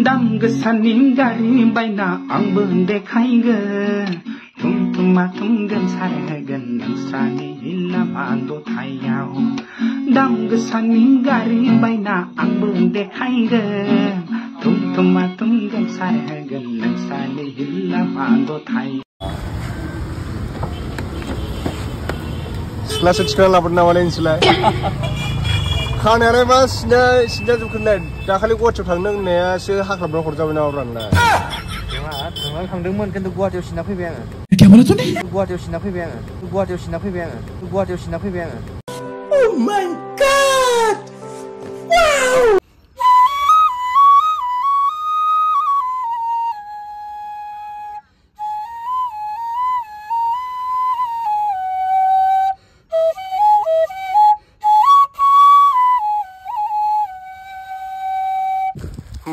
दाम गोसानि गारि बायना आंबो देखायगोन थुमथुमा थुमगोन सारहोगोन नोंस्रानि लामा दथायाव दाम गोसानि गारि बायना आंबो देखायगोन थुमथुमा थुमगोन सारहोगोन नोंस्रानि लामा दथायाव सिख्ला सिख्ला लाबोनो नामालै नोंसोरलाय खानायालाय मा सिना जोबखोनाय दाखालि गुवाहाटियाव थांनो होननायासो हाख्लाबना हरजाबाय नामा नोंलाय थांनानै थांदोंमोन खिन्थु गुवाहाटियाव सिना फैबाय आङो गुवाहाटियाव सिना फैबाय आङो Oh my god! Wow!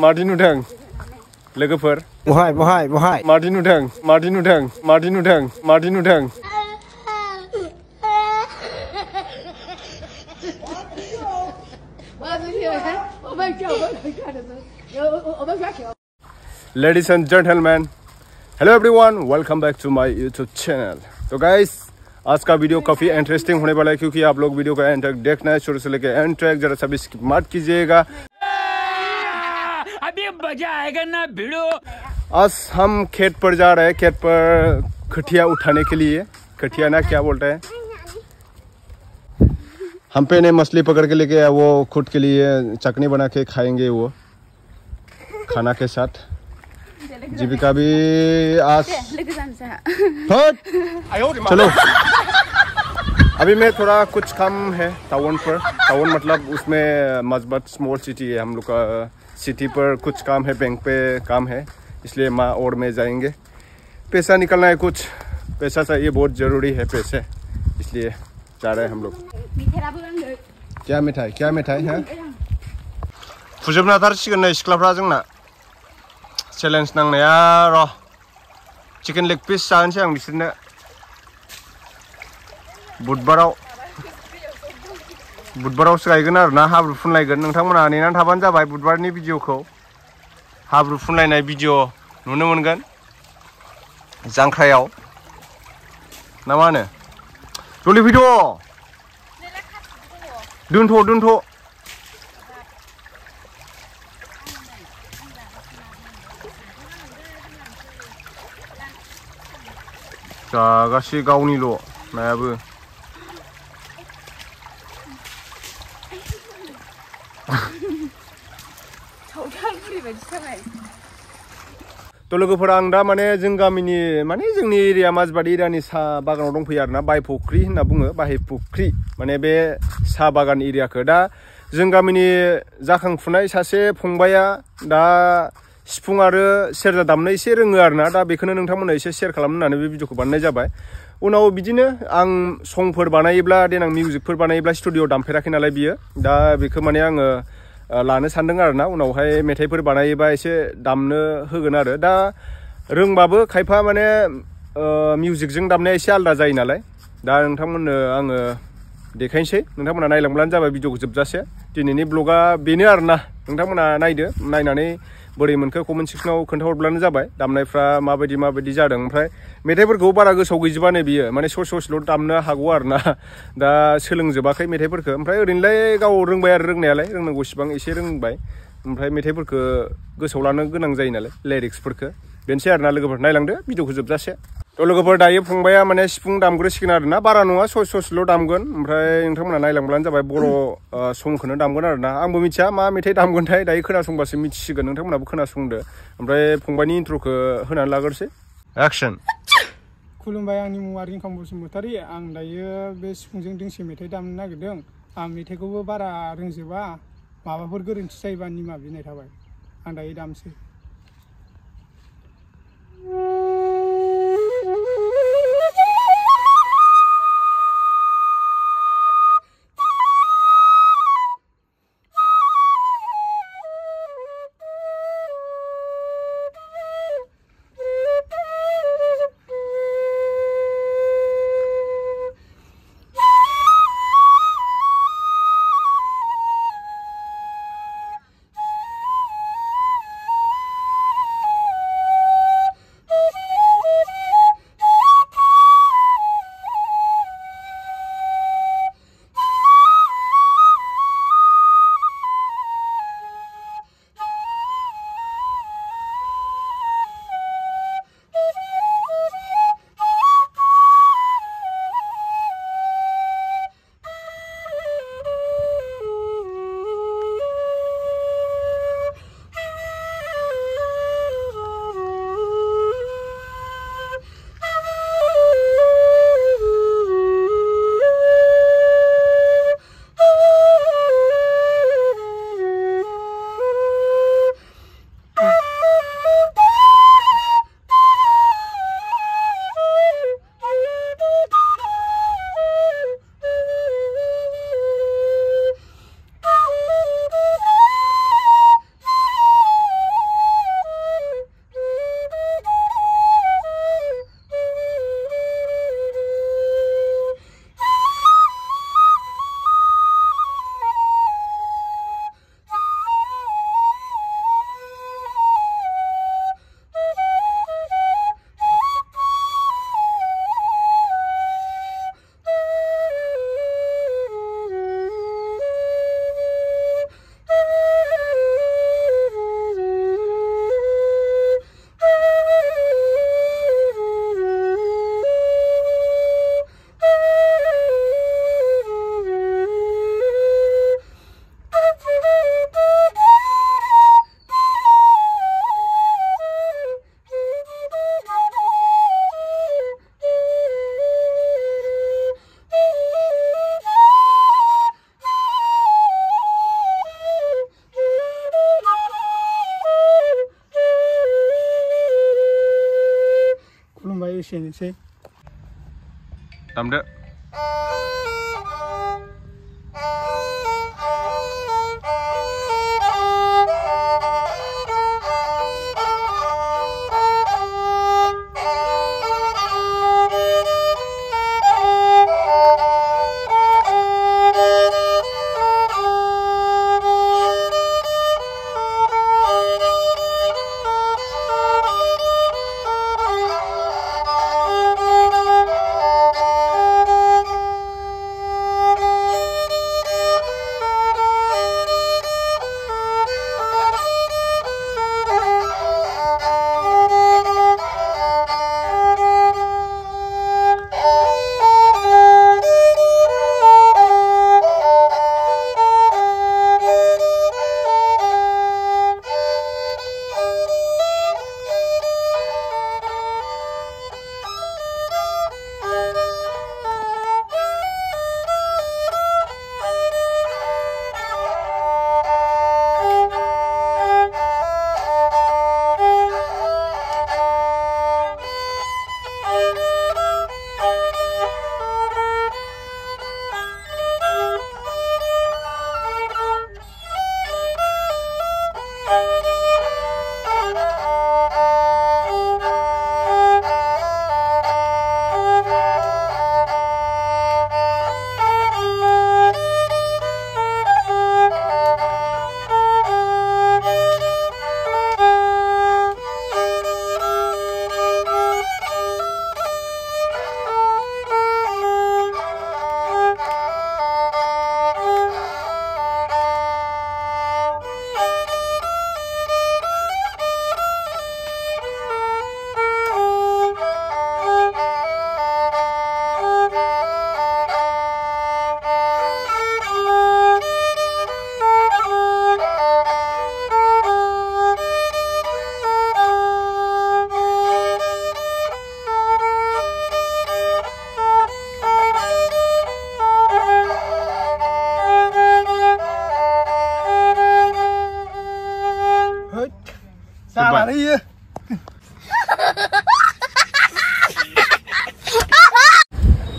मादि नुदों लोगोफोर बहाय मादि नुदों Ladies and gentlemen, hello everyone, welcome back to my YouTube channel. तो guys, आज का वीडियो काफी इंटरेस्टिंग होने वाला है क्योंकि आप लोग वीडियो का एंड तक देखना है शुरू से लेकर एंड तक, जरा सा भी स्किप मत कीजिएगा। अभी मजा आएगा ना वीडियो। आज हम खेत पर जा रहे हैं, खेत पर खटिया उठाने के लिए। खटिया ना क्या बोलते हैं, हम्पे ने मछली पकड़ के लेके आया, वो खुद के लिए चटनी बना के खाएंगे वो खाना के साथ। जीविका भी आज चलो अभी मैं थोड़ा कुछ काम है टाउन पर। टाउन मतलब उसमें मजबूत स्मॉल सिटी है, हम लोग का सिटी पर कुछ काम है, बैंक पे काम है, इसलिए माँ और मैं जाएंगे। पैसा निकलना है, कुछ पैसा चाहिए, बहुत ज़रूरी है पैसे, इसलिए जा रहे हैं हम लोग। क्या मिठाई है फुजोबना थारसिगोन नै सिख्लाफ्रा जोंना चेलेन्ज नांनाया र' चिकेन लेग पिस जानोसै आं बिसोरनो बुधबारावसो गायगोन आरो ना, हाब्रु फुनलायगोन। नोंथांमोना नेनानै थाबानो जाबाय, बुधबारनि भिडिअखौ हाब्रु फुनलायनाय भिडिअ नुनो मोनगोन जांख्रायाव ना मा होनो। जलि भिडिअ दोनथ' जागासि गावनिल' नायाबो। तो लोगोफोर आं दा माने जों गामिनि माने जोंनि एरिया माजबाद एरियानि साहा बागानाव दंफैयो आरोना, बाय फुख्रि होनना बुङो, बाहाय फुख्रि माने बे साहा बागान एरियाखौ। दा जों गामिनि जाखांफुनाय सासे फंबाया दा सिफुं आरो सेरजा दामनो एसे रोङो आरोना, दा बेखौनो नोंथांमोननो एसे शेयार खालामनो होननानै बे भिडिअखौ बानायनाय जाबाय। उनाव बिदिनो आं संफोर बानायोब्ला, देनां मिउजिकफोर बानायोब्ला स्टुडिअ दामफेराखै नालाय बियो, दा बेखौ माने आङो लानो सानदों आरोना। उनावहाय मेथाइफोर बानायोबा एसे दामनो होगोन आरो। दा रोंबाबो खायफा माने मिउजिकजों दामनाया एसे आलादा जायो नालाय। दा नोंथांमोननो आङो देखायनोसै, नोंथांमोना नायलांब्लानो जाबाय भिडिअखौ जोबजासे। दिनैनि ब्लगा बेनो आरोना, नोंथांमोना नायदो, नायनानै बोरै मोनखो कमेन्ट सेक्सनाव खोन्थाहरब्लानो जाबाय। दामनायफ्रा माबायदि जादों, ओमफ्राय मेथाइफोरखौ बारा गोसोआव गैजोबा नै बियो, माने ससेल' दामनो हागौ आरोना, दा सोलोंजोबाखै मेथाइफोरखौ। ओमफ्राय ओरैनोलाय गाव रोंबाय आरो रोंनायालाय, रोंनांगौ इसिबां एसे रोंबाय। ओमफ्राय मेथाइफोरखौ गोसोआव लानो गोनां जायो नालाय, लिरिक्सफोरखौ। बेनोसै आरोना लोगोफोर, नायलांदो भिडिअखौ जोबजासे। थ' लोगोफोर दायो फंबाया माने सिफुं दामग्रोसिगोन आरोना, बारा नङा ससेल' दामगोन। ओमफ्राय नोंथांमोना नायलांब्लानो जाबाय, बर' संखौनो दामगोन आरोना। आंबो मिथिया मा मेथाइ दामगोनथाय, दायो खोनासंबासो मिथिसिगोन, नोंथांमोनाबो खोनासंदो। ओमफ्राय फंबायनि इन्ट्र'खौ होनानै लाग्रोसै। एक्सन। खुलुमबाय, आंनि मुङा रिंखां बसुमतारी। आं दायो बे सिफुंजों दोंसे मेथाइ दामनो नागिरदों। आं मेथाइखौबो बारा रोंजोबा, माबाफोर गोरोन्थि जायोबा निमाहा बिनाय थाबाय। आं दायो दामसै। एसेनोसै दामदो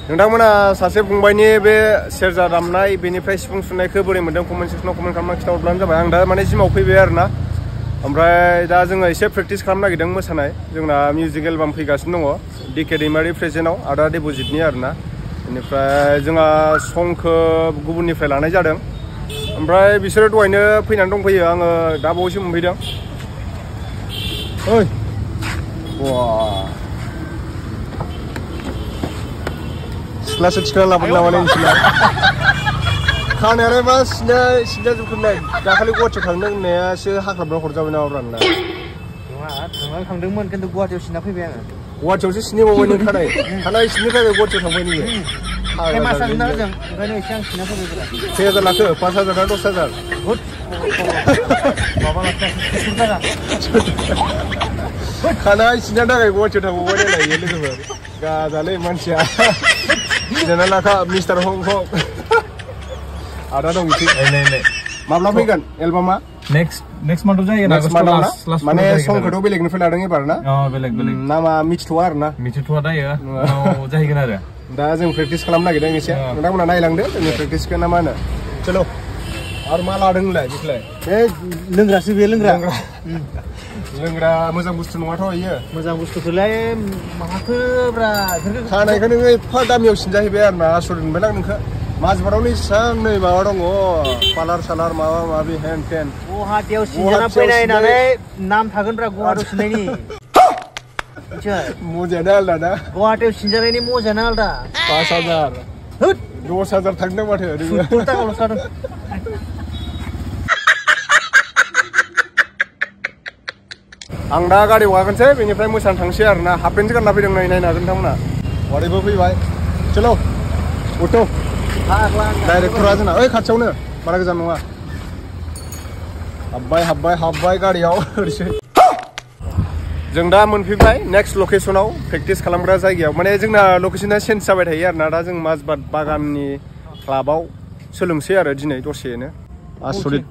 नोंथांमोना सासे फंबायनि बे सेरजा दामनाय बेनिफ्राय सिफुं सुनायखौ बोरै मोन्दों कमेन्ट सेक्सनाव कमेन्ट खालामना खिथाहरब्लानो जाबाय आं दा माने जिमाव फैबाय आरोना ओमफ्राय दा जोङो एसे प्रेक्टिस खालामनो नागिरदों मोसानाय जोंना मिउजिक एलबाम फैगासिनो दङ डिके दैमारि प्रेजेन्टआव आदा देबजितनि आरोना बेनिफ्राय जोंहा संखौ गुबुननिफ्राय लानाय जादों ओमफ्राय बिसोरो दहायनो फैनानै दंफैयो आङो दा बावैसो मोनफैदों ओइ वाह सिख्लासो थिखोना लाबोदों नामा नोंसोरना खानायालाय मा सिनजा जोबखोनाय दाखालि गुवाहाटियाव थांदों होननायासो हाख्लाबना हरजाबाय नामा ब्रा नोंना नङा थांदोंमोन खिन्थु गुवाहाटियाव सिनना फैबाय आङो गुवाहाटियावसो सिनबावबाय नों खानाय सिननो थाखाय गुवाहाटियाव थांबाय नोङो फेमास आरोना जों ओंखायनो एसे आं सिनना फैबाय 6,000 लाखो 5,000 ना 10,000 माबा खानाय सिननो थाखाय गुवाहाटियाव थांबावबाय नालाय लोगोफोर गाजालै मानसिया सिनना लाखा मिस्टार हंकं आदा दं इसे माब्ला फैगोन एलबामा नेक्स्ट मान्थआव जायो नेक्स्ट मान्थआव माने संखौथ' बेलेगनिफ्राय लादों एबार ना बेलेग नामा मिथिथ'आ आरोना मिथिथ'आ दायो उनाव जाहैगोन आरो दा जों प्रेक्टिस खालामनो नागिरदों एसे नोंथांमोना नायलांदो जोंनि प्रेक्टिसखौ ना मा होनो चलो आरो मा लादों नोंलाय बेखौलाय बे लोंग्रासो बे लोंग्रा मोजां बुस्थु नङाथ' इयो मोजां बुस्थुखौलाय माहाथोब्रा खानायखौ नोङो एफा दामियाव सिनजाहैबाय आरोना आसुर मोनबाय आं नोंखौ माजबारावनो इसां नै माबा दङ पार्लार सालार माबा माबि हेन टेन गुवाहाटियाव सिनजाना फैनाय होननानै नाम थागोनब्रा गुवाहाटियाव सिननायनि मजायानो आलदा ना गुवाहाटियाव सिनजानायनि मजायानो आलदा 5,000 10,000 थांदों माथो थाखाल'सो जादों आं दा गारियाव गाखोनोसै बेनिफ्राय मोसानो थांसै आरोना हाफ पेन्ट गानना फैदों नै नायनो हागोन नोंथांमोना वारिबो फैबाय चलो अट' डाइरेक्टरा जोंना ओइ खाथियावनो बारा गोजान नङा हाबबाय गारियाव ओरैसो जों दा मोनफैबाय नेक्स्ट लकेसनाव प्रेक्टिस खालामग्रा जायगायाव माने जोंना लकेसना चेन्ज जाबाय थायो आरोना दा जों माजबाद बागाननि क्लाबाव सोलोंसै आरो दिनै दसेनो आसरित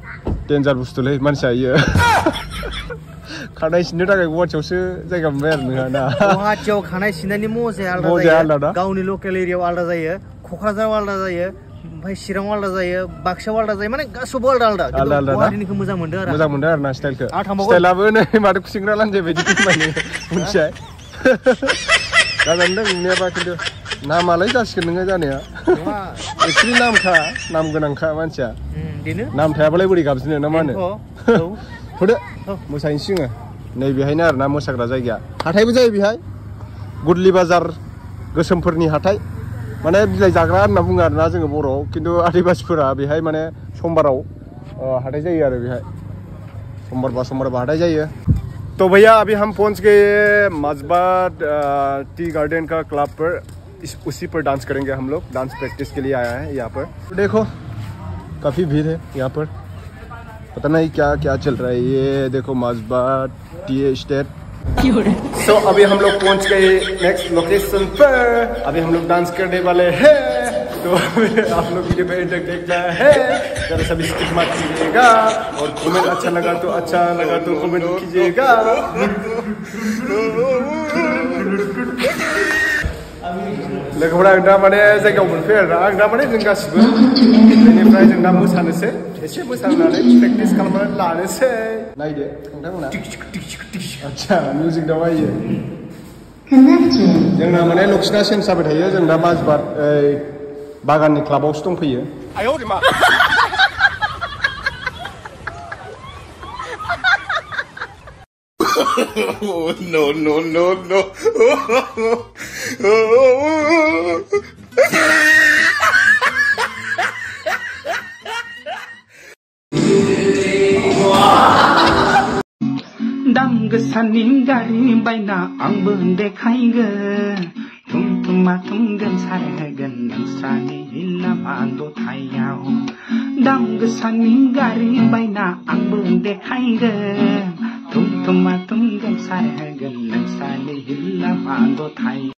डेन्जार बुस्थुलै मानसिया इयो खानाय सिननो थाखाय गुवाहाटियावसो जायगा मोनबाय आरो नोंहा ना गुवाहाटियाव खानाय सिननायनि मजाया आलादा जायो गावनि लकेल एरियायाव आलादा जायो क'क्राझाराव आलादा जायो ओमफ्राय चिराङाव आलादा जायो बाक्सायाव आलादा जायो माने गासैबो आलादा गुवाहाटिनिखौ मोजां मोनदों आरो ना स्टाइलखौ स्टाइलाबो नै माथो खुसिंग्रा लान्जाय बायदि फैबाय मोनथिया जागोन नोंनियाबा खिन्थु नामालाय जासिगोन नोङो जानाया एक्चुलि नाम गोनांखा मानसिया नाम थायाबालाय बोरै गाबज्रिनो ना मा होनो थ'दो मोसाहैनोसै जोङो नैबेहायनो आरोना मोसाग्रा जायगाया हाथायबो जायो बेहाय गुदलि बाजार गोसोमफोरनि हाथाय माने बिलाइ जाग्रा होनना बुङो आरोना जोङो बर'आव खिन्थु आदिबासिफोरा बेहाय माने समबाराव हाथाय जायो आरो बेहाय समबारबा हाथाय जायो तो भैया अभी हम पहुंच गए मजबात टी गार्डन का क्लब पर उसी पर डांस करेंगे हम लोग डांस प्रैक्टिस के लिए आया है यहाँ पर देखो काफ़ी भीड़ है यहाँ पर पता नहीं क्या क्या चल रहा है ये देखो मजबात टी स्टेट तो अभी हम लोग पहुंच गए नेक्स्ट लोकेशन पर अभी हम लोग डांस करने वाले हैं तो आप लोग वीडियो पे एंड देखना है जरा सभी स्किप मत कीजिएगा और कमेंट अच्छा लगा तो कमेंट कीजिएगा लोगोफोरा आं दा माने जायगायाव मोनफैयो आरोना आं दा माने जों गासिबो बेनिफ्राय जों दा मोसानोसै एसे मोसानानै प्रेक्टिस खालामनानै लानोसै नायदो नोंथांमोना आच्छा मिउजिक दाबायो जोंना माने लक्ष्मणा चेन्ज जाबाय थायो जों दा माजबात बागाननि क्लाबावसो दंफैयो no दाम गोसानि गारि बायना आंबो देखायगोन थुमथुमा थुमगोन सारहोगोन नोंस्रानि लामा दथायाव दाम गोसानि गारि बायना आंबो देखायगोन थुमथुमा थुमगोन सारहोगोन नोंस्रानि लामा दथायाव